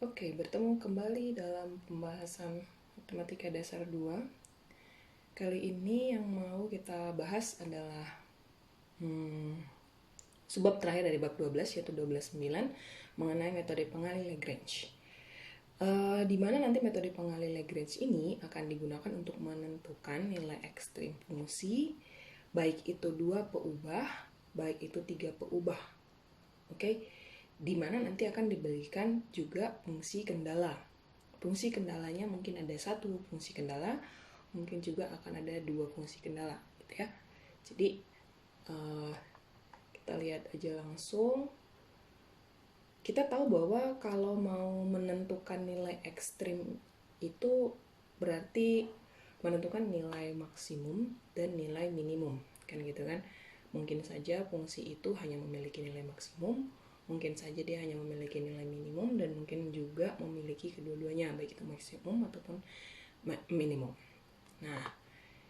Oke, bertemu kembali dalam pembahasan Matematika Dasar 2. Kali ini yang mau kita bahas adalah subbab terakhir dari bab 12, yaitu 12.9, mengenai metode pengalih Lagrange. Di mana nanti metode pengalih Lagrange ini akan digunakan untuk menentukan nilai ekstrim fungsi, baik itu 2 peubah, baik itu 3 peubah. Oke, di mana nanti akan diberikan juga fungsi kendala. Fungsi kendalanya mungkin ada 1 fungsi kendala, mungkin juga akan ada 2 fungsi kendala, gitu ya. Jadi kita lihat aja langsung. Kita tahu bahwa kalau mau menentukan nilai ekstrim itu berarti menentukan nilai maksimum dan nilai minimum, kan gitu kan. Mungkin saja fungsi itu hanya memiliki nilai maksimum, mungkin saja dia hanya memiliki nilai minimum, dan mungkin juga memiliki kedua-duanya, baik itu maksimum ataupun minimum. Nah,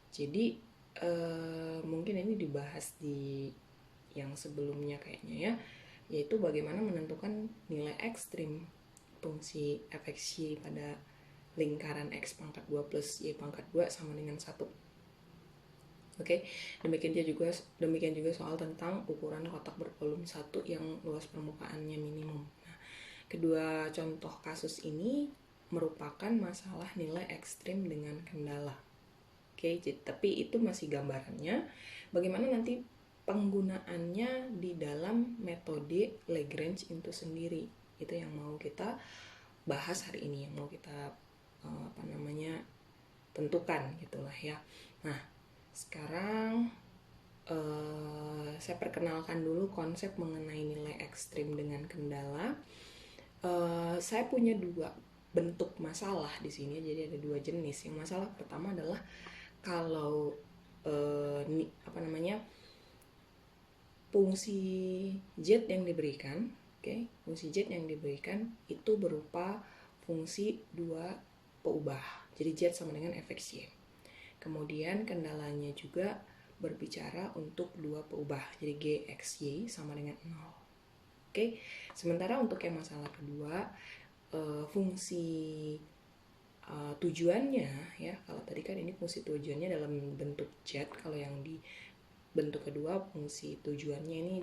jadi mungkin ini dibahas di yang sebelumnya kayaknya ya, yaitu bagaimana menentukan nilai ekstrim fungsi fxy pada lingkaran x pangkat 2 plus y pangkat 2 sama dengan 1. Oke, demikian juga soal tentang ukuran kotak bervolume 1 yang luas permukaannya minimum. Nah, kedua contoh kasus ini merupakan masalah nilai ekstrim dengan kendala. Oke, tapi itu masih gambarannya. Bagaimana nanti penggunaannya di dalam metode Lagrange itu sendiri, itu yang mau kita bahas hari ini, yang mau kita tentukan gitulah ya. Nah, sekarang saya perkenalkan dulu konsep mengenai nilai ekstrim dengan kendala. Saya punya 2 bentuk masalah di sini, jadi ada 2 jenis. Yang masalah pertama adalah kalau fungsi z yang diberikan, fungsi z yang diberikan itu berupa fungsi 2 peubah, jadi z sama dengan fxy. Kemudian kendalanya juga berbicara untuk 2 peubah, jadi gxy sama dengan 0. Sementara untuk yang masalah kedua, fungsi tujuannya ya, kalau tadi kan ini fungsi tujuannya dalam bentuk z, kalau yang di bentuk kedua fungsi tujuannya ini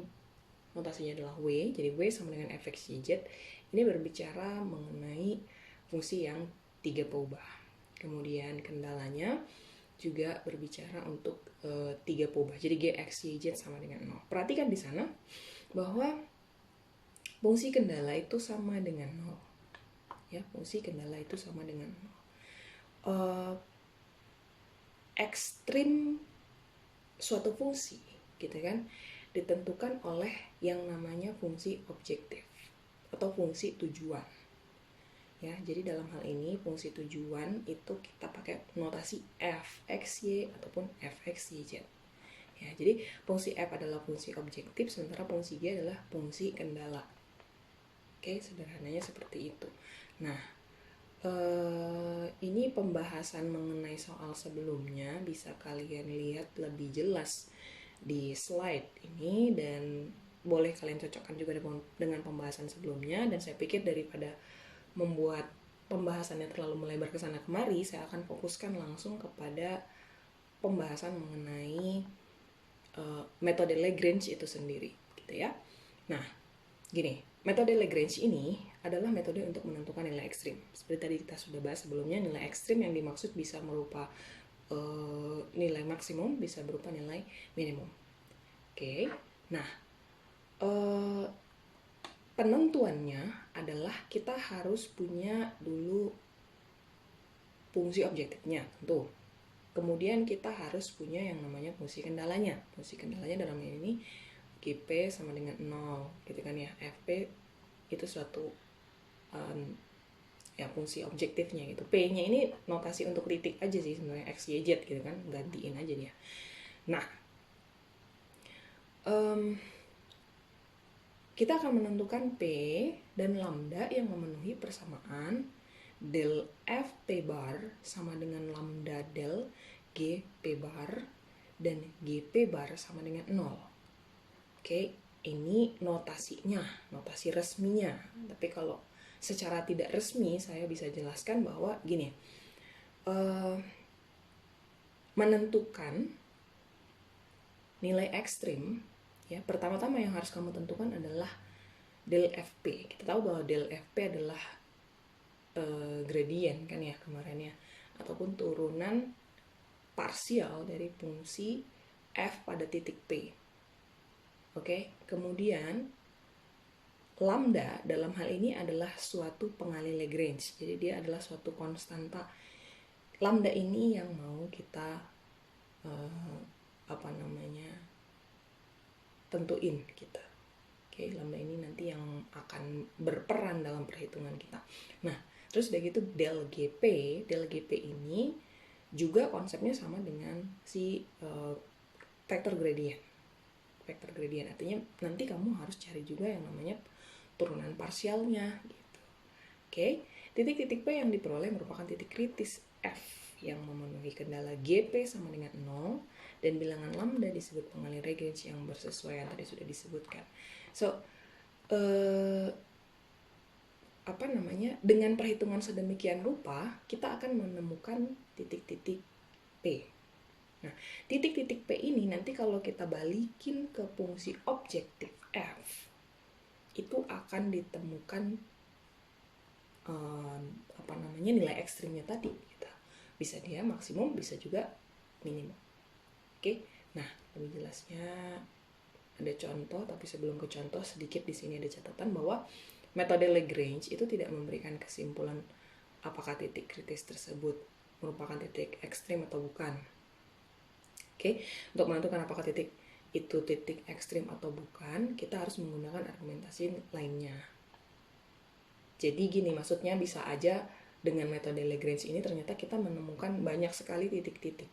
notasinya adalah w, jadi w sama dengan fxy z. Ini berbicara mengenai fungsi yang 3 peubah. Kemudian kendalanya juga berbicara untuk 3 peubah, jadi gxy z sama dengan 0. Perhatikan di sana bahwa fungsi kendala itu sama dengan 0 ya, fungsi kendala itu sama dengan 0. Ekstrim suatu fungsi gitu kan ditentukan oleh yang namanya fungsi objektif atau fungsi tujuan ya. Jadi dalam hal ini fungsi tujuan itu kita pakai notasi fxy ataupun fxyz ya. Jadi fungsi f adalah fungsi objektif, sementara fungsi g adalah fungsi kendala. Sederhananya seperti itu. Nah, ini pembahasan mengenai soal sebelumnya bisa kalian lihat lebih jelas di slide ini, dan boleh kalian cocokkan juga dengan pembahasan sebelumnya. Dan saya pikir daripada membuat pembahasannya terlalu melebar ke sana kemari, saya akan fokuskan langsung kepada pembahasan mengenai metode Lagrange itu sendiri gitu ya. Nah, gini, metode Lagrange ini adalah metode untuk menentukan nilai ekstrim. Seperti tadi kita sudah bahas sebelumnya, nilai ekstrim yang dimaksud bisa berupa nilai maksimum, bisa berupa nilai minimum. Nah, penentuannya adalah kita harus punya dulu fungsi objektifnya tentu. Kemudian kita harus punya yang namanya fungsi kendalanya. Fungsi kendalanya dalam ini GP sama dengan 0 gitu kan ya. FP itu suatu ya fungsi objektifnya gitu. P-nya ini notasi untuk titik aja sih sebenarnya, X, Y, Z gitu kan, gantiin aja dia. Nah, kita akan menentukan P dan lambda yang memenuhi persamaan del F P bar sama dengan lambda del G P bar dan G P bar sama dengan 0. Ini notasinya, notasi resminya. Tapi kalau secara tidak resmi saya bisa jelaskan bahwa gini, menentukan nilai ekstrim, ya pertama-tama yang harus kamu tentukan adalah del FP. Kita tahu bahwa del FP adalah gradient kan ya kemarin ya, ataupun turunan parsial dari fungsi f pada titik P. Oke, kemudian lambda dalam hal ini adalah suatu pengalih Lagrange. Jadi dia adalah suatu konstanta. Lambda ini yang mau kita tentuin kita. Oke, lambda ini nanti yang akan berperan dalam perhitungan kita. Nah, terus udah gitu del GP ini juga konsepnya sama dengan si vector gradient. Vector gradient artinya nanti kamu harus cari juga yang namanya turunan parsialnya gitu. Oke, titik-titik P yang diperoleh merupakan titik kritis F yang memenuhi kendala GP sama dengan 0 dan bilangan lambda disebut pengalih Lagrange yang bersesuaian tadi sudah disebutkan. So, dengan perhitungan sedemikian rupa kita akan menemukan titik-titik P. Nah, titik-titik P ini nanti kalau kita balikin ke fungsi objektif F, itu akan ditemukan nilai ekstrimnya tadi gitu. Bisa dia maksimum, bisa juga minimum. Oke. Nah, lebih jelasnya ada contoh, tapi sebelum ke contoh sedikit di sini ada catatan bahwa metode Lagrange itu tidak memberikan kesimpulan apakah titik kritis tersebut merupakan titik ekstrim atau bukan. Oke, untuk menentukan apakah titik itu titik ekstrim atau bukan, kita harus menggunakan argumentasi lainnya. Jadi gini, maksudnya bisa aja dengan metode Lagrange ini ternyata kita menemukan banyak sekali titik-titik.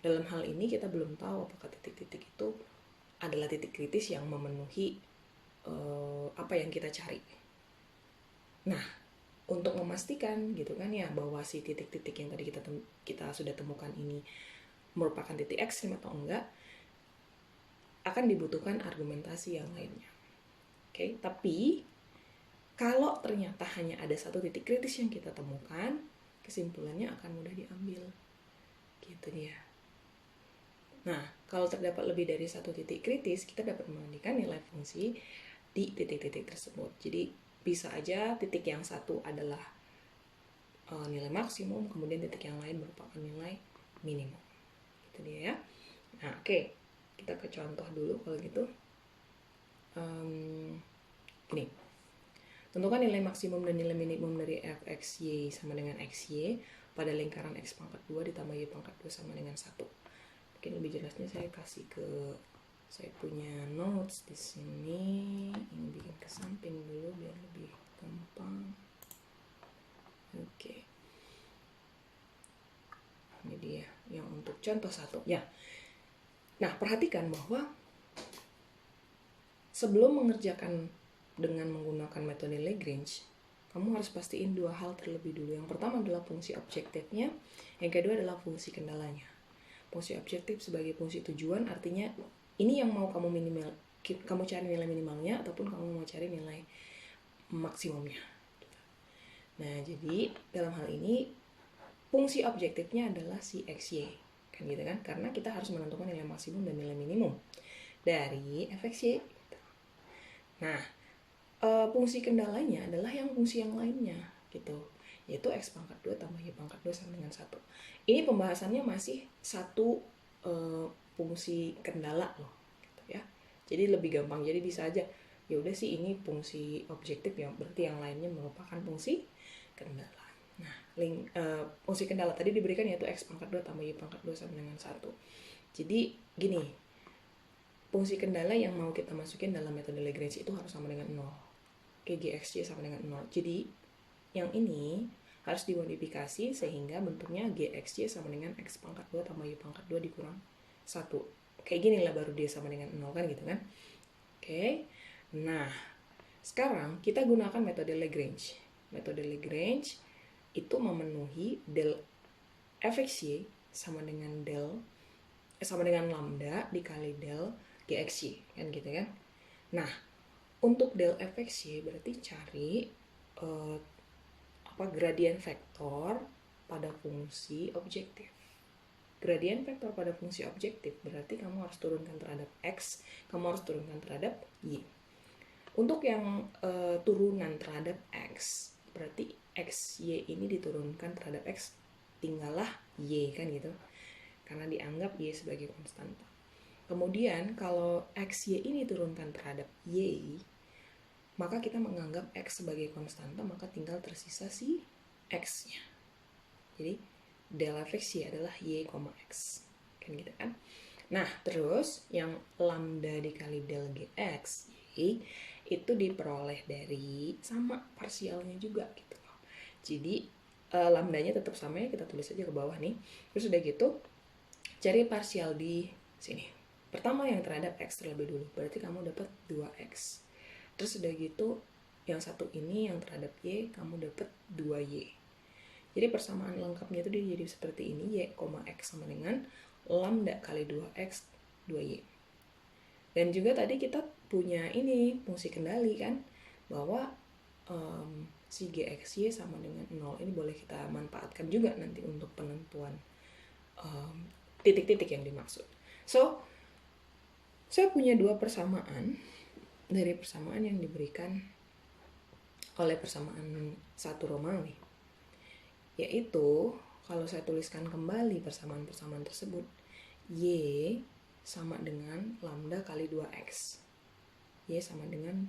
Dalam hal ini kita belum tahu apakah titik-titik itu adalah titik kritis yang memenuhi apa yang kita cari. Nah, untuk memastikan gitu kan ya bahwa si titik-titik yang tadi kita sudah temukan ini merupakan titik ekstrim atau enggak, akan dibutuhkan argumentasi yang lainnya. Oke, tapi kalau ternyata hanya ada satu titik kritis yang kita temukan, kesimpulannya akan mudah diambil. Gitu dia. Nah, kalau terdapat lebih dari satu titik kritis, kita dapat membandingkan nilai fungsi di titik-titik tersebut. Jadi bisa aja titik yang satu adalah nilai maksimum, kemudian titik yang lain merupakan nilai minimum. Gitu dia ya. Nah, oke. Kita ke contoh dulu kalau gitu. Ini. Tentukan nilai maksimum dan nilai minimum dari fxy sama dengan xy pada lingkaran x pangkat 2 ditambah y pangkat 2 sama dengan 1. Mungkin lebih jelasnya saya kasih ke saya punya notes di sini. Ini bikin ke samping dulu biar lebih gampang. Oke. Ini dia yang untuk contoh 1. Ya. Nah, perhatikan bahwa sebelum mengerjakan dengan menggunakan metode Lagrange, kamu harus pastiin dua hal terlebih dulu. Yang pertama adalah fungsi objektifnya, yang kedua adalah fungsi kendalanya. Fungsi objektif sebagai fungsi tujuan, artinya ini yang mau kamu cari nilai minimalnya ataupun kamu mau cari nilai maksimumnya. Nah, jadi dalam hal ini fungsi objektifnya adalah si xy. Kan gitu kan? Karena kita harus menentukan nilai maksimum dan nilai minimum dari fxy. Nah, fungsi kendalanya adalah yang fungsi yang lainnya gitu, yaitu x pangkat 2 tambah y pangkat 2 sama dengan 1. Ini pembahasannya masih satu fungsi kendala loh gitu ya. Jadi lebih gampang, jadi bisa aja ya udah sih ini fungsi objektif ya, berarti yang lainnya merupakan fungsi kendala. Nah, fungsi kendala tadi diberikan yaitu x pangkat 2 tambah y pangkat 2 sama dengan 1. Jadi gini, fungsi kendala yang mau kita masukin dalam metode Lagrange itu harus sama dengan 0. Oke, gxy sama dengan 0. Jadi, yang ini harus dimodifikasi sehingga bentuknya gxy sama dengan x pangkat 2 tambah y pangkat 2 dikurang 1. Kayak gini lah baru dia sama dengan 0 kan gitu kan. Oke, nah sekarang kita gunakan metode Lagrange. Metode Lagrange itu memenuhi del fxy sama dengan lambda dikali del gxy kan gitu kan. Nah, untuk del fxy berarti cari uh, gradien vektor pada fungsi objektif. Gradien vektor pada fungsi objektif berarti kamu harus turunkan terhadap x, kamu harus turunkan terhadap y. Untuk yang turunan terhadap x, berarti x, y ini diturunkan terhadap x, tinggallah y kan gitu. Karena dianggap y sebagai konstanta. Kemudian kalau x, y ini turunkan terhadap y, maka kita menganggap x sebagai konstanta, maka tinggal tersisa si x-nya. Jadi del fx y adalah y, x. Kan gitu kan? Nah, terus yang lambda dikali del gx y itu diperoleh dari sama parsialnya juga gitu loh. Jadi lambdanya tetap sama ya, kita tulis aja ke bawah nih. Terus udah gitu cari parsial di sini. Pertama yang terhadap x terlebih dulu, berarti kamu dapat 2x. Terus udah gitu yang satu ini yang terhadap y, kamu dapat 2y. Jadi persamaan lengkapnya itu dia jadi seperti ini, y, x sama dengan lambda kali 2x 2y. Dan juga tadi kita punya ini fungsi kendali kan, bahwa si gxy sama dengan 0 ini boleh kita manfaatkan juga nanti untuk penentuan titik-titik yang dimaksud. So, saya punya dua persamaan dari persamaan yang diberikan oleh persamaan satu Romawi, yaitu kalau saya tuliskan kembali persamaan-persamaan tersebut, y sama dengan lambda kali 2x, y sama dengan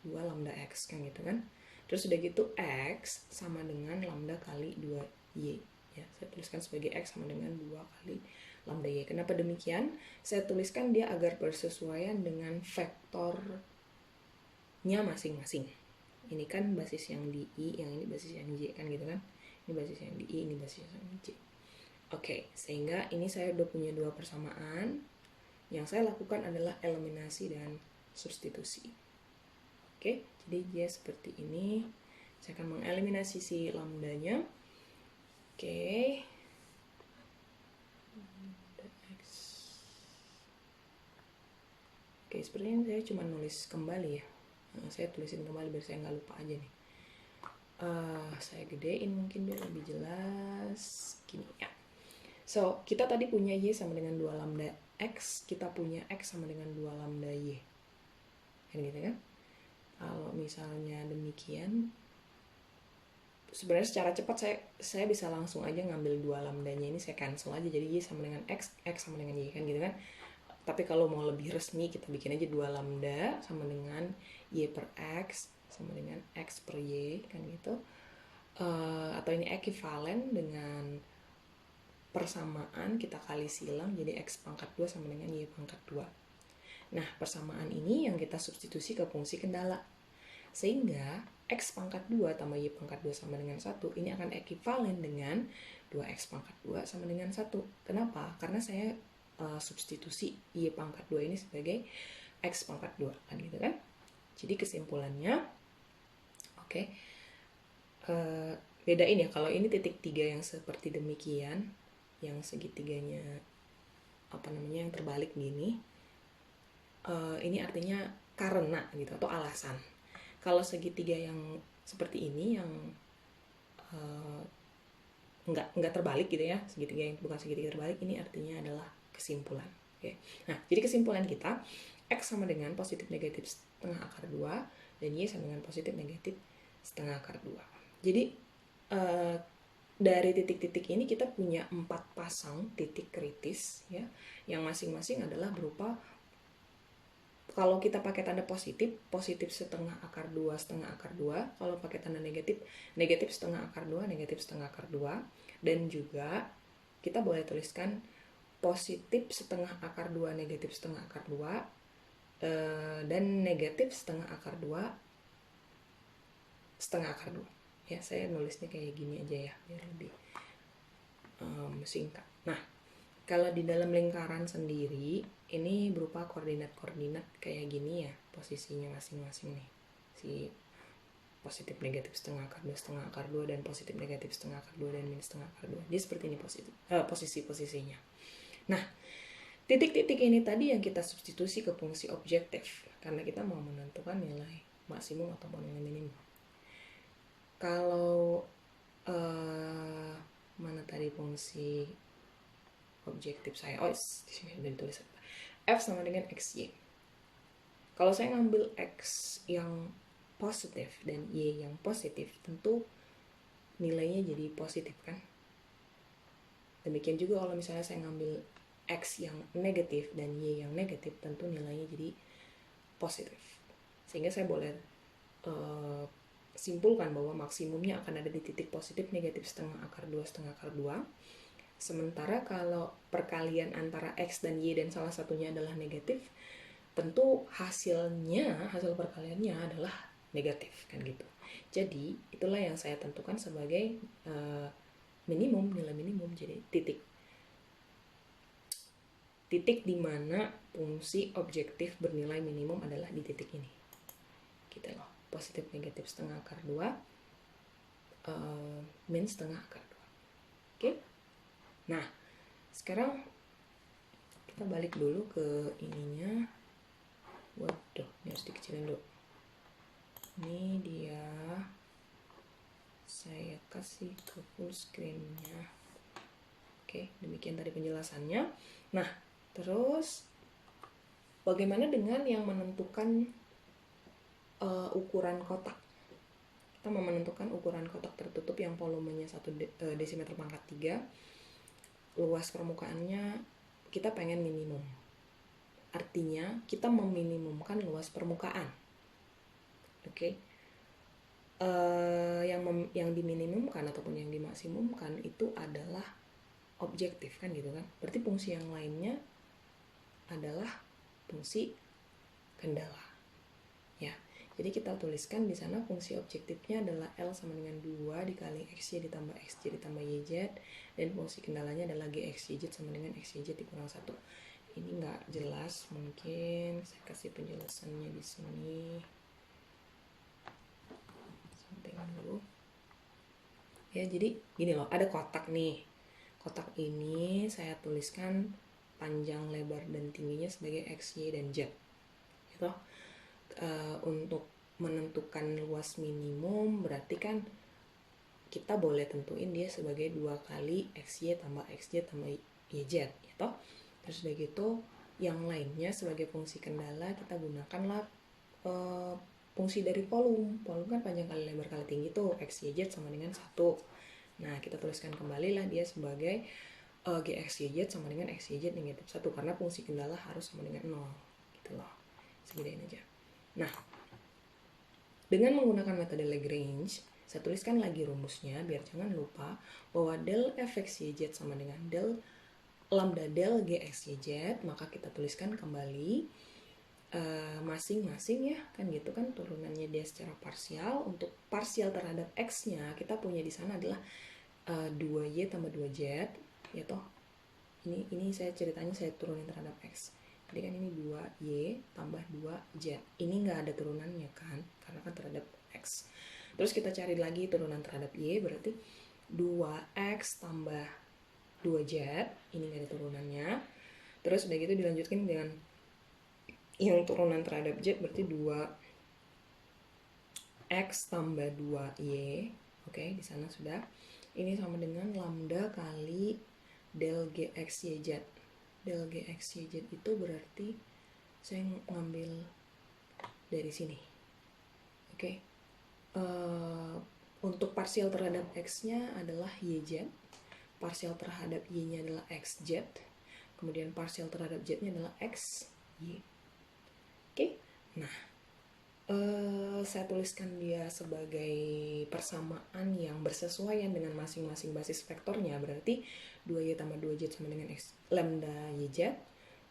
2 lambda x kan gitu kan. Terus udah gitu x sama dengan lambda kali 2y ya, saya tuliskan sebagai x sama dengan 2 kali lambda y. Kenapa demikian? Saya tuliskan dia agar bersesuaian dengan vektornya masing-masing. Ini kan basis yang di i, yang ini basis yang j kan gitu kan. Ini basis yang di i, ini basis yang di j. Oke, sehingga ini saya udah punya dua persamaan. Yang saya lakukan adalah eliminasi dan substitusi. Oke, jadi dia seperti ini. Saya akan mengeliminasi si lambdanya. Oke. Oke, sepertinya saya cuma nulis kembali ya. Saya tulisin kembali biar saya nggak lupa aja nih. Saya gedein mungkin biar lebih jelas. Gini ya. So, kita tadi punya y sama dengan 2 lambda x, kita punya x sama dengan 2 lambda y. Kan gitu kan? Kalau misalnya demikian, sebenarnya secara cepat saya bisa langsung aja ngambil 2 lambdanya ini, saya cancel aja, jadi y sama dengan x sama dengan y kan gitu kan. Tapi kalau mau lebih resmi kita bikin aja 2 lambda sama dengan y per x sama dengan x per y kan gitu. Atau ini ekuivalen dengan persamaan kita kali silang, jadi x pangkat 2 sama dengan y pangkat 2. Nah, persamaan ini yang kita substitusi ke fungsi kendala. Sehingga x pangkat 2 tambah y pangkat 2 sama dengan 1, ini akan ekuivalen dengan 2x pangkat 2 sama dengan 1. Kenapa? Karena saya substitusi y pangkat 2 ini sebagai x pangkat 2, kan gitu kan? Jadi kesimpulannya, oke, bedain ya, kalau ini titik 3 yang seperti demikian, yang segitiganya yang terbalik gini, ini artinya karena gitu atau alasan. Kalau segitiga yang seperti ini yang nggak terbalik gitu ya, segitiga yang bukan segitiga terbalik, ini artinya adalah kesimpulan. Oke. Nah, jadi kesimpulan kita, x sama dengan positif negatif setengah akar 2 dan y sama dengan positif negatif setengah akar 2. Jadi dari titik-titik ini kita punya 4 pasang titik kritis ya, yang masing-masing adalah berupa, kalau kita pakai tanda positif setengah akar 2 setengah akar 2, kalau pakai tanda negatif setengah akar 2 negatif setengah akar 2, dan juga kita boleh tuliskan positif setengah akar 2 negatif setengah akar 2 dan negatif setengah akar 2 setengah akar 2. Ya, saya nulisnya kayak gini aja ya biar lebih singkat. Nah, kalau di dalam lingkaran sendiri ini berupa koordinat-koordinat kayak gini ya, posisinya masing-masing nih, si positif negatif setengah akar 2 setengah akar 2 dan positif negatif setengah akar 2 dan minus setengah akar 2. Dia seperti ini posisi-posisinya. Nah, titik-titik ini tadi yang kita substitusi ke fungsi objektif karena kita mau menentukan nilai maksimum atau nilai minimum. Kalau mana tadi fungsi objektif saya? Oh, di sini udah ditulis. F sama dengan XY. Kalau saya ngambil X yang positif dan Y yang positif, tentu nilainya jadi positif kan? Demikian juga kalau misalnya saya ngambil X yang negatif dan Y yang negatif, tentu nilainya jadi positif. Sehingga saya boleh simpulkan bahwa maksimumnya akan ada di titik positif negatif setengah akar 2 setengah akar 2. Sementara kalau perkalian antara X dan Y dan salah satunya adalah negatif, tentu hasil perkaliannya adalah negatif kan gitu. Jadi itulah yang saya tentukan sebagai minimum, nilai minimum. Jadi titik di mana fungsi objektif bernilai minimum adalah di titik ini gitu loh. Positif negatif setengah akar 2 min setengah akar 2. Oke. Nah, sekarang kita balik dulu ke ininya. Waduh, ini harus dikecilin dulu. Ini dia, saya kasih ke full screen-nya. Oke, demikian tadi penjelasannya. Nah, terus bagaimana dengan yang menentukan ukuran kotak? Kita mau menentukan ukuran kotak tertutup yang volumenya 1 desimeter pangkat 3, luas permukaannya kita pengen minimum. Artinya kita meminimumkan luas permukaan. Oke. Yang diminimumkan ataupun yang dimaksimumkan itu adalah objektif kan gitu kan. Berarti fungsi yang lainnya adalah fungsi kendala. Ya. Jadi kita tuliskan di sana fungsi objektifnya adalah L sama dengan 2 dikali XY ditambah XY ditambah YZ, dan fungsi kendalanya adalah GXYZ sama dengan XYZ dikurang 1. Ini nggak jelas, mungkin saya kasih penjelasannya di sini. Sampaikan dulu. Ya, jadi gini loh, ada kotak nih. Kotak ini saya tuliskan panjang, lebar, dan tingginya sebagai X, Y, dan Z. Gitu. Untuk menentukan luas minimum berarti kan kita boleh tentuin dia sebagai 2 kali XY tambah XY tambah YZ gitu. Terus udah gitu yang lainnya sebagai fungsi kendala kita gunakanlah fungsi dari volume kan panjang kali lebar kali tinggi tuh, XYZ sama dengan 1. Nah, kita tuliskan kembali lah dia sebagai GXYZ sama dengan XYZ negatif 1 karena fungsi kendala harus sama dengan 0 gitu loh. Segedein aja. Nah, dengan menggunakan metode Lagrange, saya tuliskan lagi rumusnya biar jangan lupa bahwa del fxyz sama dengan del lambda del gxyz, maka kita tuliskan kembali masing-masing ya kan gitu kan turunannya dia secara parsial. Untuk parsial terhadap x-nya kita punya di sana adalah 2y tambah 2z ya toh. Ini saya ceritanya saya turunin terhadap x. Jadi kan ini 2y tambah 2z. Ini nggak ada turunannya kan, karena kan terhadap x. Terus kita cari lagi turunan terhadap y, berarti 2x tambah 2z. Ini nggak ada turunannya. Terus udah gitu dilanjutkan dengan yang turunan terhadap z, berarti 2x tambah 2y. Oke, di sana sudah. Ini sama dengan lambda kali del gxyz. Del gxyz itu berarti saya ngambil dari sini. Oke. Untuk parsial terhadap x-nya adalah yz, parsial terhadap y-nya adalah xz, kemudian parsial terhadap z-nya adalah xy. Oke. Nah, saya tuliskan dia sebagai persamaan yang bersesuaian dengan masing-masing basis vektornya, berarti 2y tambah 2z sama dengan x lambda yz,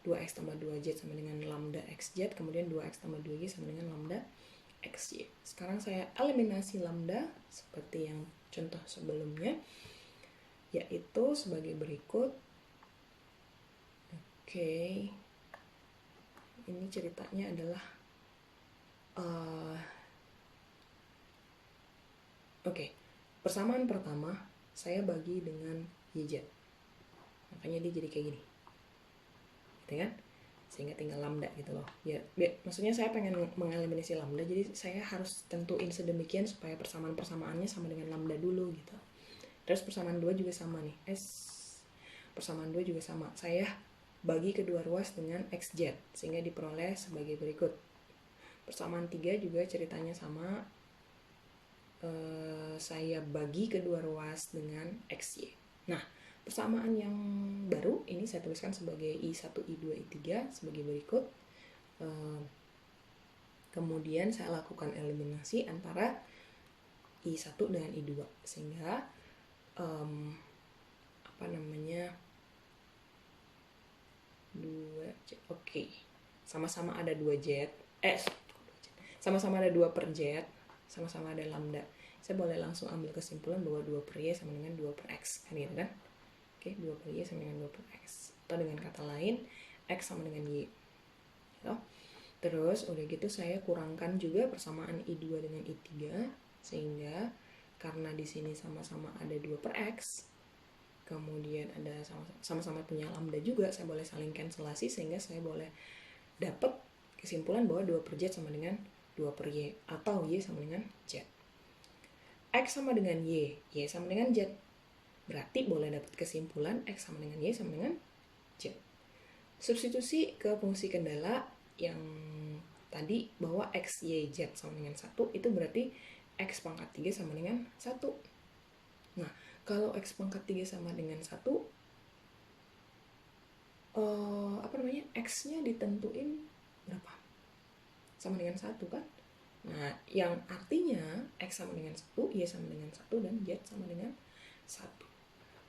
2x tambah 2z sama dengan lambda xz, kemudian 2x tambah 2y sama dengan lambda xy. Sekarang saya eliminasi lambda seperti yang contoh sebelumnya, yaitu sebagai berikut. Oke. Ini ceritanya adalah persamaan pertama saya bagi dengan YZ, makanya dia jadi kayak gini gitu kan. sehingga tinggal lambda gitu loh. Ya, maksudnya saya pengen mengeliminasi lambda, jadi saya harus tentuin sedemikian supaya persamaan-persamaannya sama dengan lambda dulu gitu. Terus persamaan 2 juga sama nih. Persamaan 2 juga sama. Saya bagi kedua ruas dengan xz sehingga diperoleh sebagai berikut. Persamaan 3 juga ceritanya sama. Saya bagi kedua ruas dengan xy. Nah, persamaan yang baru ini saya tuliskan sebagai I1, I2, I3 sebagai berikut. Kemudian saya lakukan eliminasi antara I1 dengan I2 sehingga sama-sama ada 2z, sama-sama ada 2 per z, sama-sama ada lambda. Saya boleh langsung ambil kesimpulan bahwa 2 per y sama dengan 2 per x, kan gitu kan? Oke, 2 per y sama dengan 2 per x. Atau dengan kata lain, x sama dengan y. Gitu. Terus udah gitu saya kurangkan juga persamaan I2 dengan I3 sehingga karena di sini sama-sama ada 2 per x, kemudian ada sama-sama punya lambda juga, saya boleh saling cancelasi sehingga saya boleh dapat kesimpulan bahwa 2 per z sama dengan 2 per y atau y sama dengan z. X sama dengan y sama dengan z. Berarti boleh dapat kesimpulan X sama dengan Y sama dengan Z. Substitusi ke fungsi kendala yang tadi bahwa X, Y, Z sama dengan 1, itu berarti X pangkat 3 sama dengan 1. Nah, kalau X pangkat 3 sama dengan 1, X-nya ditentuin berapa? Sama dengan 1 kan? Nah, yang artinya X sama dengan 1, Y sama dengan 1, dan Z sama dengan 1.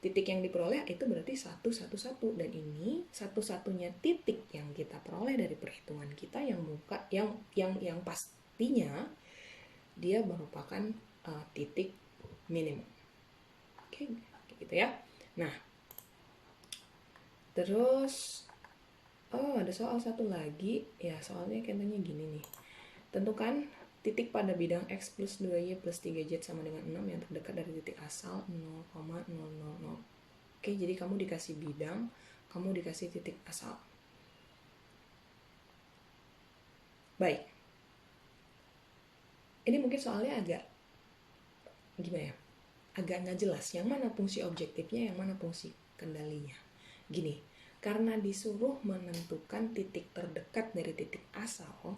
Titik yang diperoleh itu berarti 1, 1, 1. Dan ini satu-satunya titik yang kita peroleh dari perhitungan kita yang pastinya dia merupakan titik minimum. Oke, gitu ya. Nah, terus ada soal satu lagi. Ya, soalnya katanya gini nih. Tentukan titik pada bidang X plus 2Y plus 3Z sama dengan 6 yang terdekat dari titik asal 0,000. Oke, jadi kamu dikasih bidang, kamu dikasih titik asal. Baik. Ini mungkin soalnya agak gimana ya? Agak nggak jelas yang mana fungsi objektifnya, yang mana fungsi kendalinya. Gini, karena disuruh menentukan titik terdekat dari titik asal,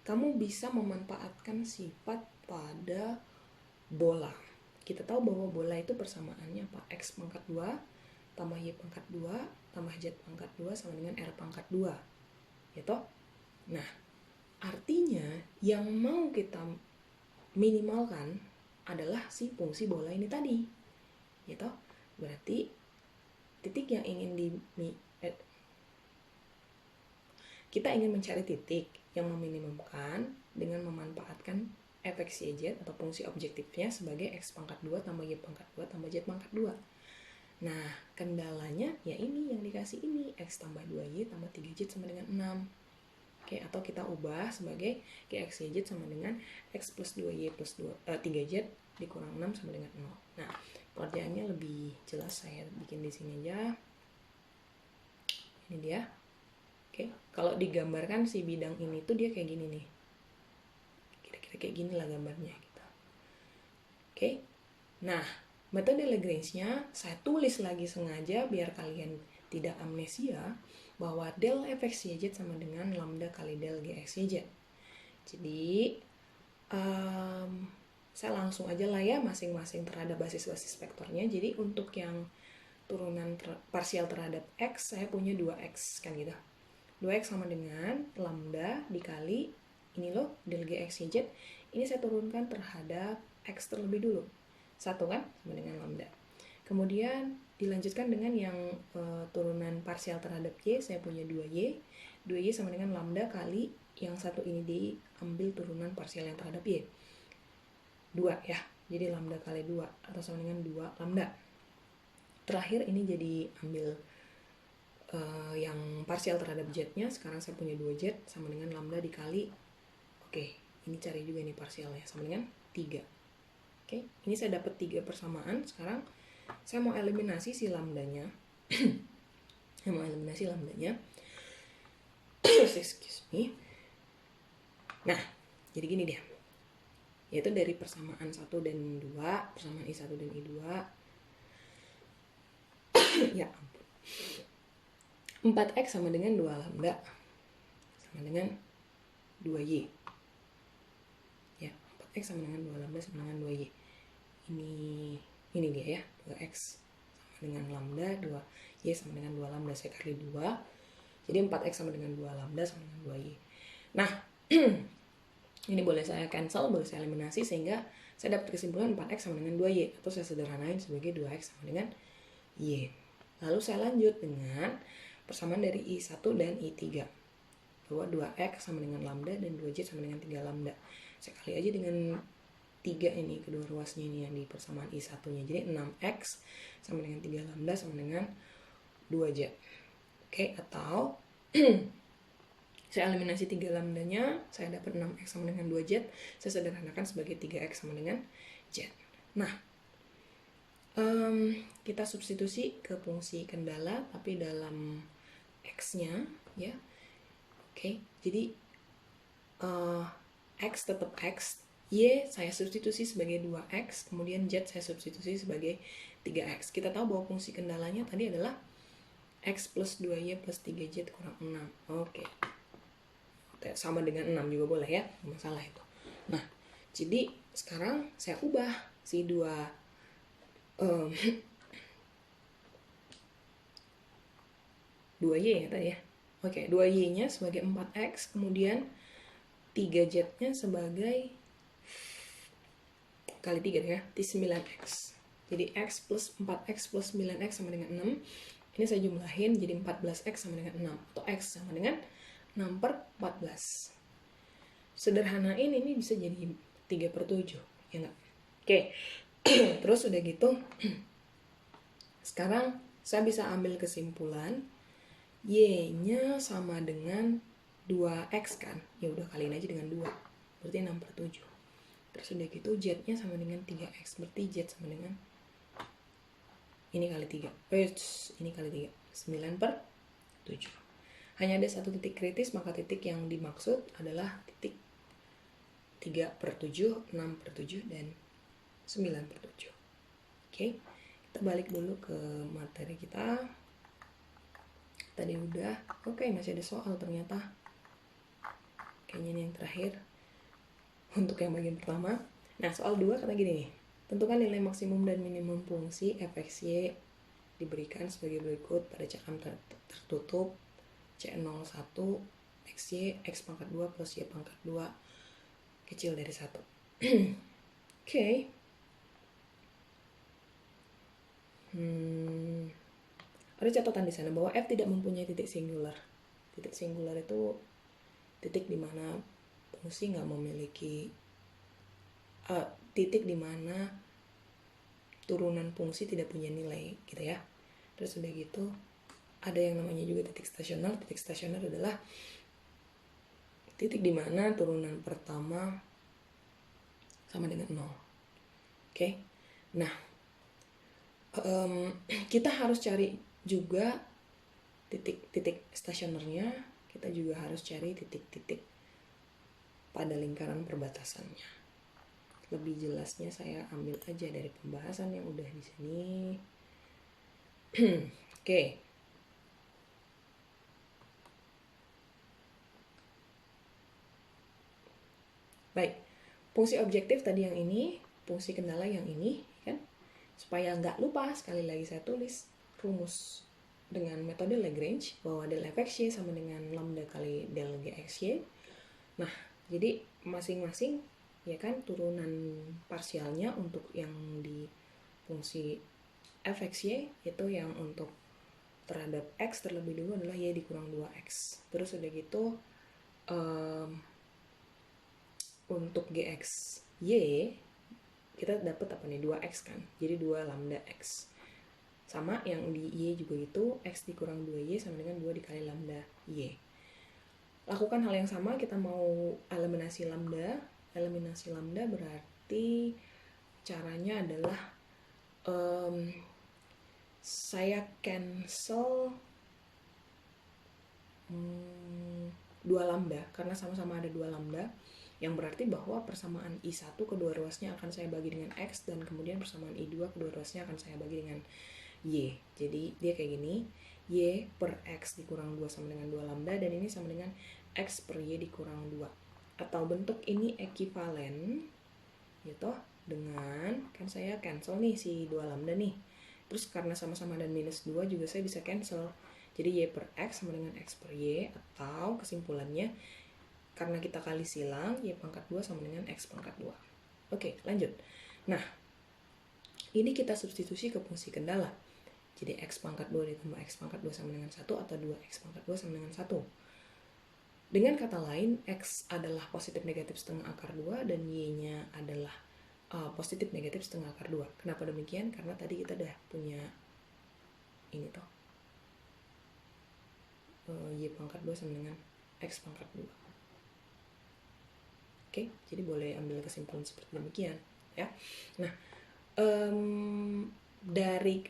kamu bisa memanfaatkan sifat pada bola. Kita tahu bahwa bola itu persamaannya apa? X pangkat 2 tambah Y pangkat 2 tambah Z pangkat 2 sama dengan R pangkat 2. Gitu? Nah, artinya yang mau kita minimalkan adalah si fungsi bola ini tadi. Gitu? Berarti titik yang ingin kita ingin mencari titik yang meminimumkan dengan memanfaatkan fx yz atau fungsi objektifnya sebagai x pangkat 2 tambah y pangkat 2 tambah z pangkat 2. Nah, kendalanya ya ini yang dikasih ini, x tambah 2y tambah 3z sama dengan 6. Oke, atau kita ubah sebagai x yz sama dengan x plus 2y plus 3z dikurang 6 sama dengan 0. Nah, pengerjaannya lebih jelas saya bikin di sini aja. Ini dia. Oke, kalau digambarkan si bidang ini tuh dia kayak gini nih. Kira-kira kayak gini lah gambarnya gitu. Oke. Nah, metode Lagrange-nya saya tulis lagi sengaja biar kalian tidak amnesia bahwa del fx yz sama dengan lambda kali del gx yz. Jadi, saya langsung aja lah ya masing-masing terhadap basis-basis vektornya. Jadi, untuk yang turunan parsial terhadap x, saya punya 2x kan gitu. 2x sama dengan lambda dikali ini loh del gx yz. Ini saya turunkan terhadap x terlebih dulu. 1 kan sama dengan lambda. Kemudian dilanjutkan dengan yang turunan parsial terhadap y, saya punya 2y. 2y sama dengan lambda kali yang satu ini diambil turunan parsial yang terhadap y. 2 ya. Jadi lambda kali 2 atau sama dengan 2 lambda. Terakhir ini jadi ambil yang parsial terhadap z-nya, sekarang saya punya 2z sama dengan lambda dikali, oke, ini cari juga nih parsialnya, sama dengan 3. Oke, ini saya dapat 3 persamaan. Sekarang saya mau eliminasi si lambdanya. Saya mau eliminasi lambdanya. excuse me. Nah, jadi gini deh. Yaitu dari persamaan 1 dan 2, persamaan I1 dan I2. Ya ampun. 4X sama dengan 2 lambda sama dengan 2Y. Ya, 4X sama dengan 2 lambda sama dengan 2Y. Ini dia ya, 2X sama dengan lambda, 2Y sama dengan 2 lambda. Saya kali 2. Jadi 4X sama dengan 2 lambda sama dengan 2Y. Nah, ini boleh saya cancel, boleh saya eliminasi, sehingga saya dapat kesimpulan 4X sama dengan 2Y. Atau saya sederhanain sebagai 2X sama dengan Y. Lalu saya lanjut dengan persamaan dari I1 dan I3. Bahwa 2X sama dengan lambda dan 2Y sama dengan 3 lambda. Saya kali aja dengan 3 ini, kedua ruasnya ini yang di persamaan I1-nya. Jadi 6X sama dengan 3 lambda sama dengan 2Y. Oke, atau saya eliminasi 3 lambdanya, saya dapat 6X sama dengan 2Z. Saya sederhanakan sebagai 3X sama dengan Z. Nah, kita substitusi ke fungsi kendala, tapi dalam X-nya, ya. Oke, jadi X tetap X, Y saya substitusi sebagai 2X, kemudian Z saya substitusi sebagai 3X. Kita tahu bahwa fungsi kendalanya tadi adalah X plus 2Y plus 3Z kurang 6. Oke. Sama dengan 6 juga boleh ya, masalah itu. Nah, jadi sekarang saya ubah si 2Y ya tadi ya. Oke, 2Y-nya sebagai 4X, kemudian 3Z-nya sebagai kali 3 ya, 9X. Jadi X plus 4X plus 9X sama dengan 6. Ini saya jumlahin jadi 14X sama dengan 6. Atau X sama dengan 6 per 14. Sederhanain ini bisa jadi 3/7. Ya enggak? Oke. Terus udah gitu. Sekarang saya bisa ambil kesimpulan. Y-nya sama dengan 2X kan. Ya udah kaliin aja dengan 2. Berarti 6/7. Terus udah gitu Z-nya sama dengan 3X. Berarti Z sama dengan ini kali 3. Ini kali 3. 9/7. Hanya ada satu titik kritis, maka titik yang dimaksud adalah titik 3/7, 6/7, dan 9/7. Oke, kita balik dulu ke materi kita. Tadi udah, oke masih ada soal ternyata. Kayaknya ini yang terakhir untuk yang bagian pertama. Nah, soal 2 kata gini nih. Tentukan nilai maksimum dan minimum fungsi f(x,y) diberikan sebagai berikut pada cakram tertutup C01 XY X pangkat 2 plus Y pangkat 2 kecil dari 1. Oke. Ada catatan di sana bahwa F tidak mempunyai titik singular. Titik singular itu titik di mana fungsi nggak memiliki titik di mana turunan fungsi tidak punya nilai gitu ya. Terus udah gitu ada yang namanya juga titik stasioner. Titik stasioner adalah titik di mana turunan pertama sama dengan 0. Oke. Nah, kita harus cari juga titik-titik stasionernya. Kita juga harus cari titik-titik pada lingkaran perbatasannya. Lebih jelasnya saya ambil aja dari pembahasan yang udah di sini. Oke. Baik, fungsi objektif tadi yang ini, fungsi kendala yang ini, kan? Supaya nggak lupa, sekali lagi saya tulis rumus dengan metode Lagrange bahwa del fxy sama dengan lambda kali del gxy. Nah, jadi masing-masing ya kan turunan parsialnya untuk yang di fungsi fxy itu yang untuk terhadap x terlebih dulu adalah y dikurang 2x. Terus udah gitu untuk gx y kita dapat apa nih, 2x kan, jadi 2 lambda x. Sama yang di y juga itu x dikurang 2y sama dengan 2 dikali lambda y. Lakukan hal yang sama, kita mau eliminasi lambda. Eliminasi lambda berarti caranya adalah saya cancel dua lambda, karena sama-sama ada dua lambda, yang berarti bahwa persamaan I1 kedua ruasnya akan saya bagi dengan X, dan kemudian persamaan I2 kedua ruasnya akan saya bagi dengan Y. Jadi dia kayak gini, Y per X dikurang 2 sama dengan 2 lambda, dan ini sama dengan X per Y dikurang 2. Atau bentuk ini ekivalen, gitu, dengan, kan saya cancel nih si 2 lambda nih. Terus karena sama-sama dan minus 2 juga saya bisa cancel. Jadi Y per X sama dengan X per Y, atau kesimpulannya, karena kita kali silang, Y pangkat 2 sama dengan X pangkat 2. Oke, lanjut. Nah, ini kita substitusi ke fungsi kendala. Jadi X pangkat 2 ditambah X pangkat 2 sama dengan 1, atau 2X pangkat 2 sama dengan 1. Dengan kata lain, X adalah positif negatif setengah akar 2, dan Y-nya adalah positif negatif setengah akar 2. Kenapa demikian? Karena tadi kita udah punya ini toh, Y pangkat 2 sama dengan X pangkat 2. Oke, jadi boleh ambil kesimpulan seperti demikian, ya. Nah, dari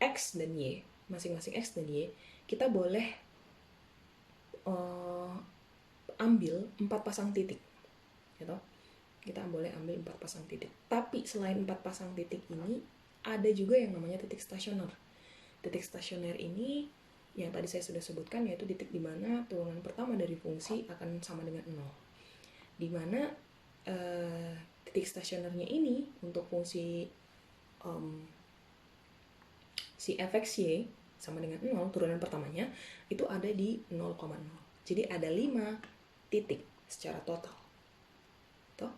X dan Y, masing-masing X dan Y, kita boleh ambil 4 pasang titik, gitu. Kita boleh ambil 4 pasang titik. Tapi selain 4 pasang titik ini, ada juga yang namanya titik stasioner. Titik stasioner ini yang tadi saya sudah sebutkan, yaitu titik di mana turunan pertama dari fungsi akan sama dengan 0. Di mana titik stasionernya ini untuk fungsi si fxy sama dengan 0, turunan pertamanya itu ada di 0,0. Jadi ada 5 titik secara total. Tuh.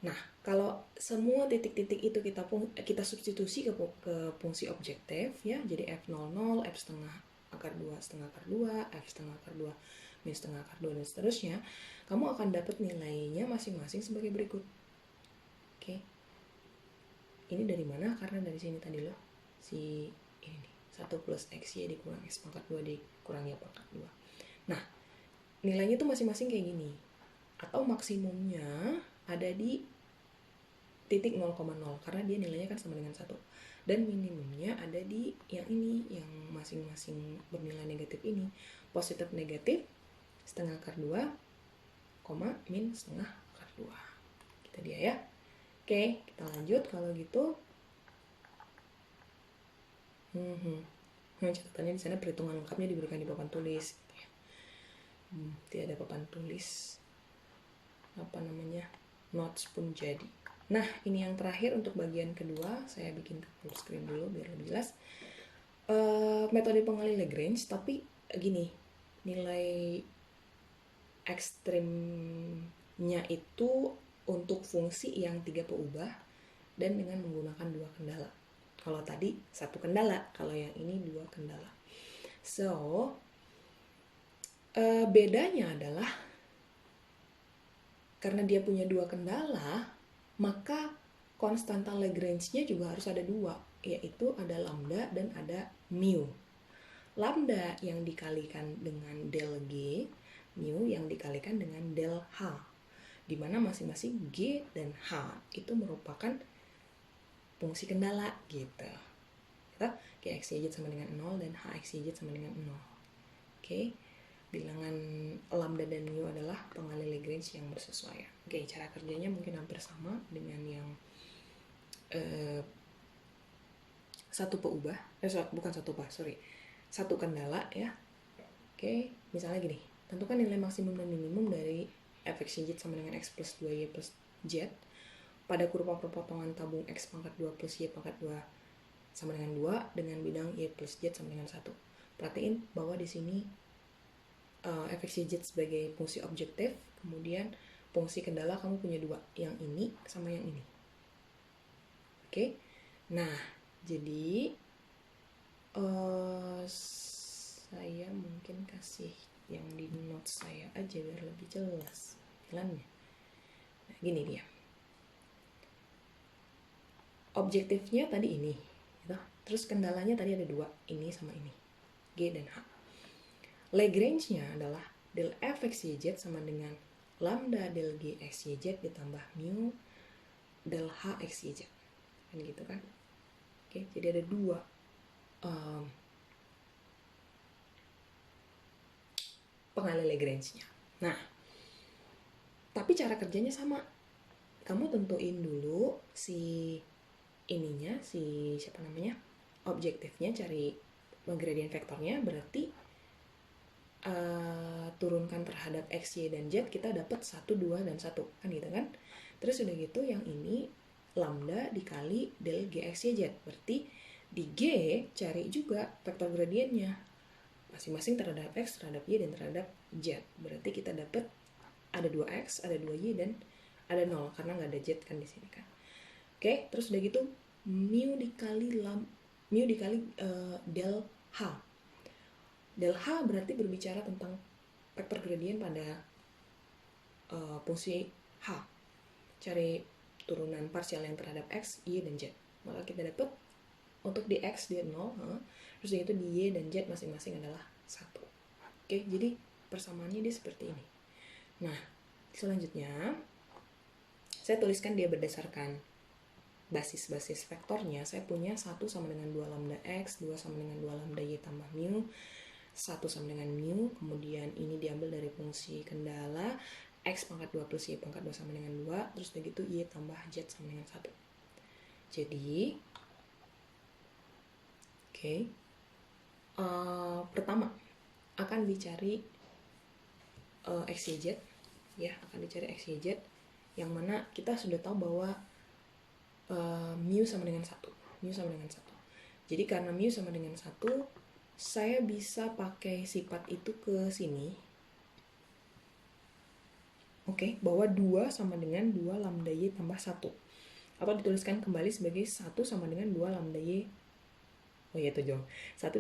Nah, kalau semua titik-titik itu kita substitusi ke fungsi objektif, ya, jadi f00, f setengah akar 2 setengah akar 2, f setengah akar 2 min setengah akar 2, dan seterusnya, kamu akan dapat nilainya masing-masing sebagai berikut. Oke. Ini dari mana? Karena dari sini tadi loh, si ini nih, 1 plus xy dikurang x pangkat 2 dikurang y pangkat 2. Nah, nilainya tuh masing-masing kayak gini. Atau maksimumnya ada di titik 0,0, karena dia nilainya kan sama dengan 1. Dan minimumnya ada di yang ini, yang masing-masing bernilai negatif ini. Positif negatif setengah akar 2, min setengah akar 2. Kita dia ya. Oke, kita lanjut kalau gitu. Catatannya di sana perhitungan lengkapnya diberikan di papan tulis. Tidak ada papan tulis. Notes pun jadi. Nah, ini yang terakhir untuk bagian kedua. Saya bikin full screen dulu biar lebih jelas. Metode pengali Lagrange, tapi gini, nilai ekstrimnya itu untuk fungsi yang 3 peubah dan dengan menggunakan 2 kendala. Kalau tadi 1 kendala, kalau yang ini 2 kendala. So, bedanya adalah karena dia punya 2 kendala, maka konstanta Lagrange-nya juga harus ada 2, yaitu ada lambda dan ada mu. Lambda yang dikalikan dengan del G, mu yang dikalikan dengan del H, di mana masing-masing G dan H itu merupakan fungsi kendala gitu. Gxyz sama dengan 0 dan hxyz sama dengan 0. Oke. Bilangan lambda dan mu adalah pengali Lagrange yang bersesuaian. Oke, cara kerjanya mungkin hampir sama dengan yang satu peubah, satu kendala ya. Oke, misalnya gini, tentukan nilai maksimum dan minimum dari fxyz sama dengan x plus 2y plus z pada kurva perpotongan tabung x pangkat 2 plus y pangkat 2 sama dengan 2 dengan bidang y plus z sama dengan 1. Perhatiin bahwa di sini fxyz sebagai fungsi objektif, kemudian fungsi kendala kamu punya 2, yang ini sama yang ini. Oke. Nah, jadi saya mungkin kasih yang di notes saya aja biar lebih jelas jalannya. Nah, gini dia. Objektifnya tadi ini, gitu. Terus kendalanya tadi ada 2, ini sama ini, G dan H. Lagrange-nya adalah del fxyz sama dengan lambda del G xyz ditambah mu del H xyz. Kan gitu kan? Oke, jadi ada 2 pengali Lagrange-nya. Nah, tapi cara kerjanya sama. Kamu tentuin dulu si objektifnya, cari gradient vektornya, berarti turunkan terhadap X, Y, dan Z, kita dapat 1, 2, dan 1, kan gitu kan. Terus udah gitu yang ini lambda dikali del GX, Y, Z, berarti di G cari juga vektor gradiennya masing-masing terhadap X, terhadap Y, dan terhadap Z. Berarti kita dapat ada 2X, ada 2Y, dan ada 0 karena nggak ada Z kan di sini kan. Oke, terus udah gitu mu dikali del H. Del H berarti berbicara tentang vektor gradien pada fungsi H. Cari turunan parsial yang terhadap X, Y, dan Z. Maka kita dapat untuk di X dia 0, terus itu di Y dan Z masing-masing adalah 1. Oke, jadi persamaannya dia seperti ini. Nah, selanjutnya saya tuliskan dia berdasarkan basis-basis vektornya. Saya punya 1 sama dengan 2 lambda X, 2 sama dengan 2 lambda Y tambah mu, 1 sama dengan mu, kemudian ini diambil dari fungsi kendala, X pangkat 2 plus Y pangkat 2 sama dengan 2, terus begitu Y tambah Z sama dengan 1. Jadi, pertama akan dicari X, Y, Z, ya, akan dicari X, Y, Z, yang mana kita sudah tahu bahwa mu sama dengan 1. Jadi karena mu sama dengan 1, saya bisa pakai sifat itu ke sini. Oke, bahwa 2 sama dengan 2 lambda Y tambah 1. Atau dituliskan kembali sebagai 1 sama dengan 2 lambda Y. Oh iya, itu jauh. 1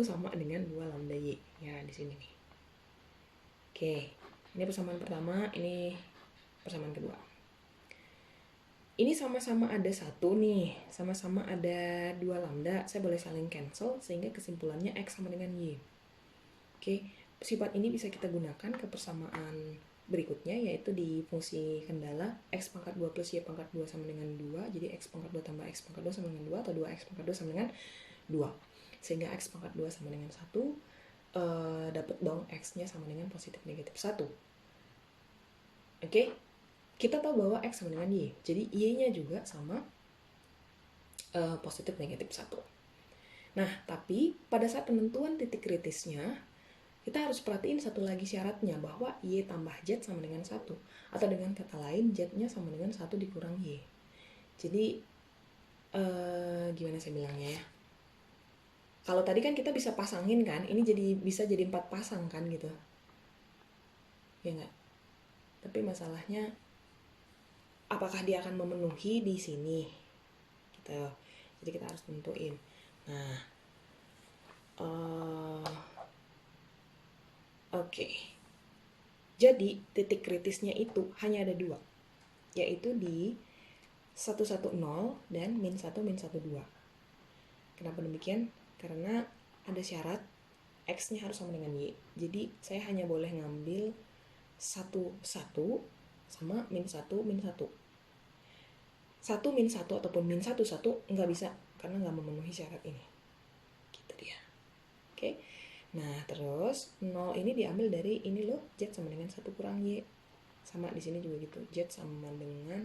sama dengan 2 lambda Y. Ya, di sini nih. Oke, ini persamaan pertama, ini persamaan kedua. Ini sama-sama ada 1 nih, sama-sama ada 2 lambda, saya boleh saling cancel sehingga kesimpulannya X sama dengan Y. Oke, sifat ini bisa kita gunakan ke persamaan berikutnya, yaitu di fungsi kendala X pangkat 2 plus Y pangkat 2 sama dengan 2, jadi X pangkat 2 tambah X pangkat 2 sama dengan 2, atau 2X pangkat 2 sama dengan 2. Sehingga X pangkat 2 sama dengan 1, dapat dong X-nya sama dengan positif negatif 1. Oke, kita tahu bahwa X sama dengan Y, jadi Y-nya juga sama positif negatif 1. Nah, tapi pada saat penentuan titik kritisnya, kita harus perhatiin satu lagi syaratnya, bahwa Y tambah Z sama dengan 1. Atau dengan kata lain, Z-nya sama dengan 1 dikurang Y. Jadi, gimana saya bilangnya ya? Kalau tadi kan kita bisa pasangin kan, ini bisa jadi 4 pasang kan gitu. Ya nggak? Tapi masalahnya, apakah dia akan memenuhi di sini? Gitu. Jadi kita harus tentuin. Nah, oke. Jadi titik kritisnya itu hanya ada 2, yaitu di 110 dan min 1 min 12. Kenapa demikian? Karena ada syarat X-nya harus sama dengan Y. Jadi saya hanya boleh ngambil 1 sama min 1 min 1. 1 min 1 ataupun min 1 nggak bisa karena nggak memenuhi syarat ini. Gitu dia. Oke. Nah, terus 0 ini diambil dari ini loh, Z sama dengan 1 kurang Y. Sama di sini juga gitu, Z sama dengan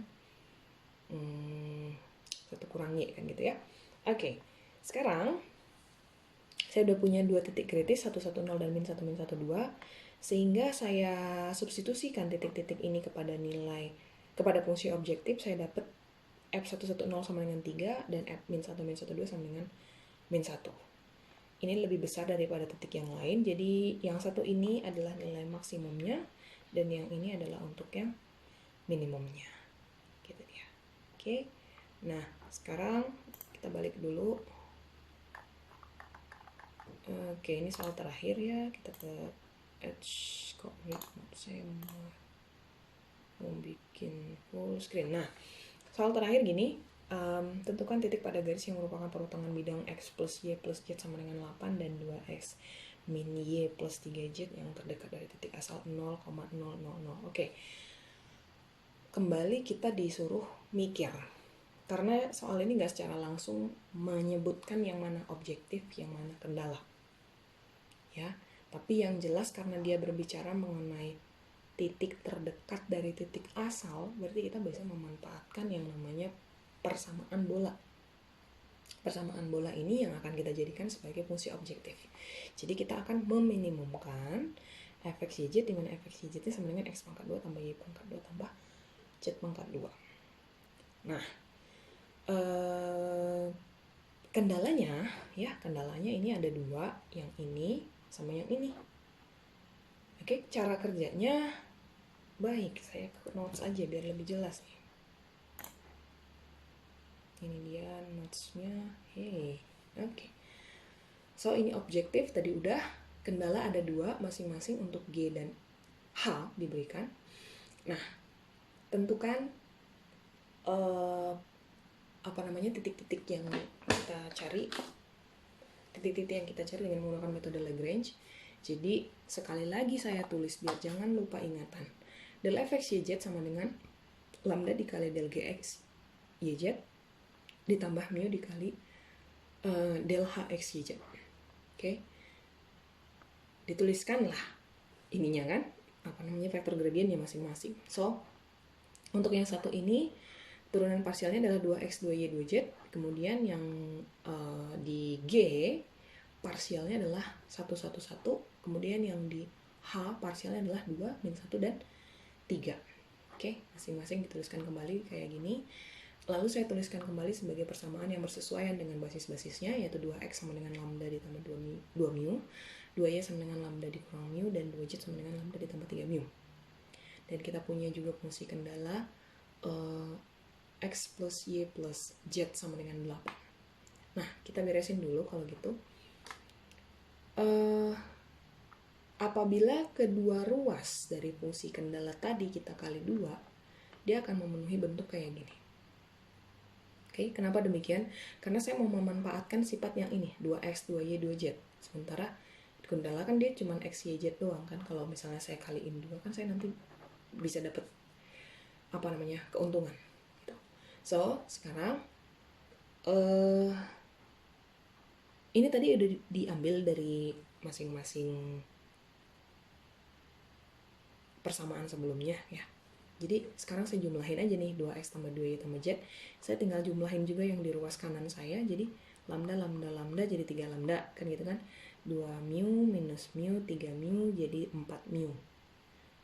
1 kurang Y kan gitu ya. Oke. Sekarang saya udah punya 2 titik kritis, 110 dan min 1 min 12, sehingga saya substitusikan titik-titik ini kepada fungsi objektif, saya dapat F110 sama dengan 3 dan F min 1 min 12 sama dengan min 1. Ini lebih besar daripada titik yang lain, jadi yang satu ini adalah nilai maksimumnya dan yang ini adalah untuk yang minimumnya. Gitu ya. Oke. Nah, sekarang kita balik dulu. Oke, ini soal terakhir ya. Kita ke edge coordinate. Saya mau bikin full screen. Nah, soal terakhir gini. Tentukan titik pada garis yang merupakan perutangan bidang X plus Y plus Z sama dengan 8 dan 2X min Y plus 3Z yang terdekat dari titik asal 0,000. Oke. Kembali kita disuruh mikir. Karena soal ini nggak secara langsung menyebutkan yang mana objektif, yang mana kendala. Ya, Tapi yang jelas karena dia berbicara mengenai titik terdekat dari titik asal, berarti kita bisa memanfaatkan yang namanya persamaan bola. Persamaan bola ini yang akan kita jadikan sebagai fungsi objektif. Jadi kita akan meminimumkan fx yz, di mana fx yz sama dengan x pangkat 2 tambah y pangkat 2 tambah z pangkat 2. Nah, kendalanya ini ada dua, yang ini sama yang ini. Oke, cara kerjanya baik, saya ke notes aja biar lebih jelas nih. Ini dia notesnya. Oke. So ini objektif tadi udah. Kendala ada dua, masing-masing untuk G dan H diberikan. Nah, tentukan titik-titik yang kita cari. Titik-titik yang kita cari dengan menggunakan metode Lagrange. Jadi sekali lagi saya tulis biar jangan lupa ingatan. Del fx yz sama dengan lambda dikali del gx yz ditambah mu dikali del hx yz. Oke. Dituliskanlah ininya kan, vektor gradiennya masing-masing. So, untuk yang satu ini turunan parsialnya adalah 2x 2y 2z. Kemudian yang di G parsialnya adalah 1 1 1. Kemudian yang di H parsialnya adalah 2 min 1 dan 3. Oke, masing-masing dituliskan kembali kayak gini. Lalu saya tuliskan kembali sebagai persamaan yang bersesuaian dengan basis-basisnya, yaitu 2x sama dengan lambda ditambah 2 mu, 2y sama dengan lambda dikurang mu, dan 2z sama dengan lambda ditambah 3 mu. Dan kita punya juga fungsi kendala x plus y plus z sama dengan 8. Nah, kita beresin dulu kalau gitu. Apabila kedua ruas dari fungsi kendala tadi kita kali 2, dia akan memenuhi bentuk kayak gini. Oke, kenapa demikian? Karena saya mau memanfaatkan sifat yang ini, 2x, 2y, 2z. Sementara kendala kan dia cuma x, y, z doang kan. Kalau misalnya saya kaliin 2 kan saya nanti bisa dapat keuntungan. Gitu. So, sekarang ini tadi udah diambil dari masing-masing persamaan sebelumnya ya. Jadi sekarang saya jumlahin aja nih 2x tambah 2y tambah z. Saya tinggal jumlahin juga yang di ruas kanan saya. Jadi lambda lambda lambda jadi 3 lambda kan gitu kan. 2 mu minus mu 3 mu jadi 4 mu.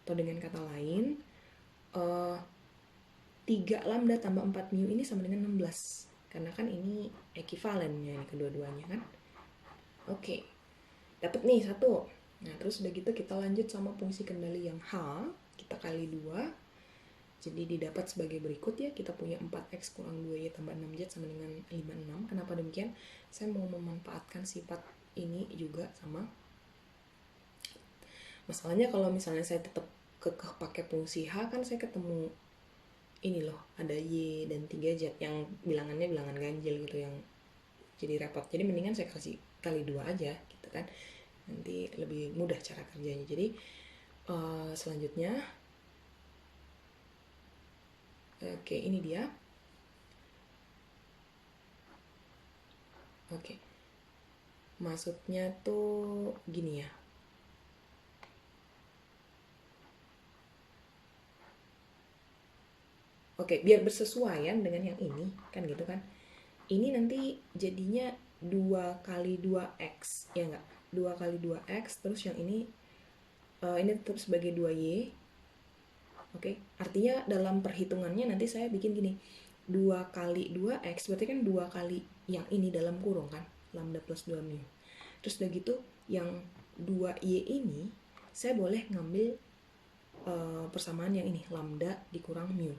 Atau dengan kata lain 3 lambda tambah 4 mu ini sama dengan 16. Karena kan ini ekivalennya ini kedua-duanya kan. Oke. Dapat nih satu. Nah, terus udah gitu kita lanjut sama fungsi kendali yang H. Kita kali 2. Jadi didapat sebagai berikut ya, kita punya 4x kurang 2y tambah 6z sama dengan 56. Kenapa demikian? Saya mau memanfaatkan sifat ini juga sama. Masalahnya kalau misalnya saya tetap kekeh pakai fungsi H, kan saya ketemu ini loh, ada y dan 3z yang bilangannya bilangan ganjil gitu, yang jadi repot. Jadi mendingan saya kasih kali 2 aja gitu kan. Nanti lebih mudah cara kerjanya. Jadi selanjutnya oke, ini dia. Oke. Maksudnya tuh gini ya. Oke, biar bersesuaian dengan yang ini, kan gitu kan. Ini nanti jadinya 2 kali 2x, ya enggak? 2 kali 2x, terus yang ini tetap sebagai 2y. Oke, artinya dalam perhitungannya nanti saya bikin gini, 2 kali 2x berarti kan 2 kali yang ini dalam kurung kan, lambda plus 2 mu. Terus udah gitu yang 2y ini saya boleh ngambil persamaan yang ini, lambda dikurang mu.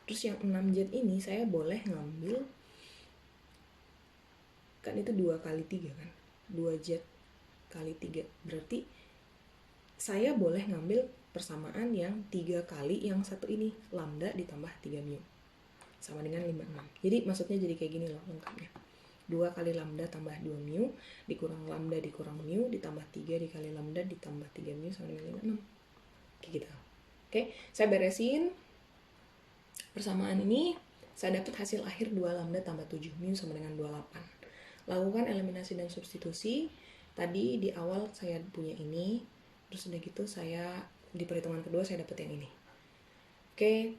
Terus yang 6z ini saya boleh ngambil, kan itu 2 kali 3 kan, 2z kali 3, berarti saya boleh ngambil persamaan yang 3 kali yang satu ini, lambda ditambah 3 mu sama dengan 56. Jadi maksudnya jadi kayak gini loh lengkapnya, 2 kali lambda tambah 2 mu dikurang lambda dikurang mu ditambah 3 dikali lambda ditambah 3 mu sama dengan 56, kayak gitu. Oke, saya beresin persamaan ini. Saya dapat hasil akhir 2 lambda tambah 7 mu sama dengan 28. Lakukan eliminasi dan substitusi. Tadi di awal saya punya ini, terus udah gitu saya di perhitungan kedua saya dapet yang ini. Oke,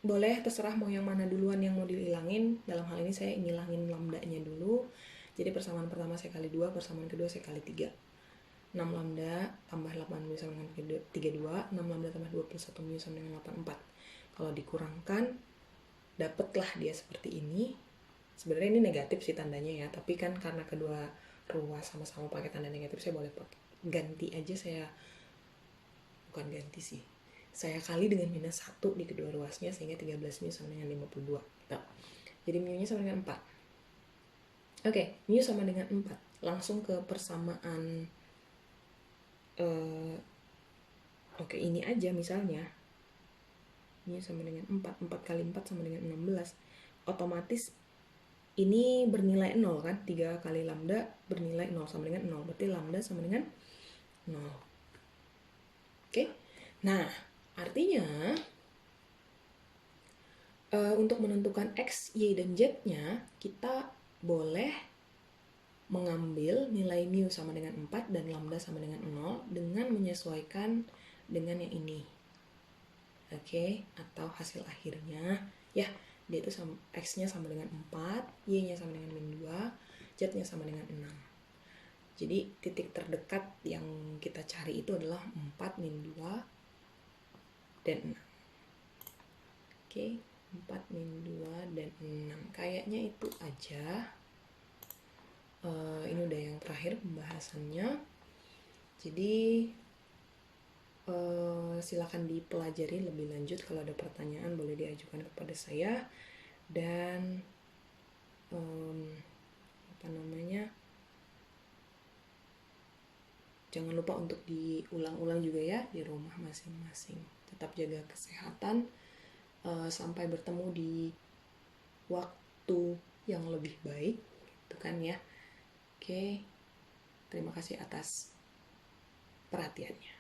boleh terserah mau yang mana duluan yang mau dihilangin. Dalam hal ini saya ngilangin lambdanya dulu. Jadi persamaan pertama saya kali 2, persamaan kedua saya kali 3. 6 lambda tambah 8 mu sama dengan 32, 6 lambda tambah 21 mu sama dengan 84. Kalau dikurangkan, dapatlah dia seperti ini. Sebenarnya ini negatif sih tandanya ya, tapi kan karena kedua ruas sama-sama pakai tanda negatif, saya boleh pakai ganti aja. Saya bukan ganti sih, saya kali dengan minus 1 di kedua ruasnya, sehingga 13 mu sama dengan 52. Nah, jadi mu nya sama dengan 4. Oke, mu sama dengan 4. Langsung ke persamaan. Oke, ini aja misalnya. Mu sama dengan 4. 4 kali 4 sama dengan 16. Otomatis ini bernilai 0 kan? 3 kali lambda bernilai 0 sama dengan 0. Berarti lambda sama dengan 0. Oke? Nah, artinya untuk menentukan X, Y, dan Z-nya, kita boleh mengambil nilai mu sama dengan 4 dan lambda sama dengan 0 dengan menyesuaikan dengan yang ini. Oke? Atau hasil akhirnya, ya, dia itu X-nya sama dengan 4, Y-nya sama dengan min 2, Z-nya sama dengan 6. Jadi titik terdekat yang kita cari itu adalah 4, min 2, dan 6. Oke, 4, min 2, dan 6. Kayaknya itu aja. Ini udah yang terakhir pembahasannya. Jadi silakan dipelajari lebih lanjut. Kalau ada pertanyaan boleh diajukan kepada saya. Dan jangan lupa untuk diulang-ulang juga ya di rumah masing-masing. Tetap jaga kesehatan. Sampai bertemu di waktu yang lebih baik, gitu kan ya. Oke, terima kasih atas perhatiannya.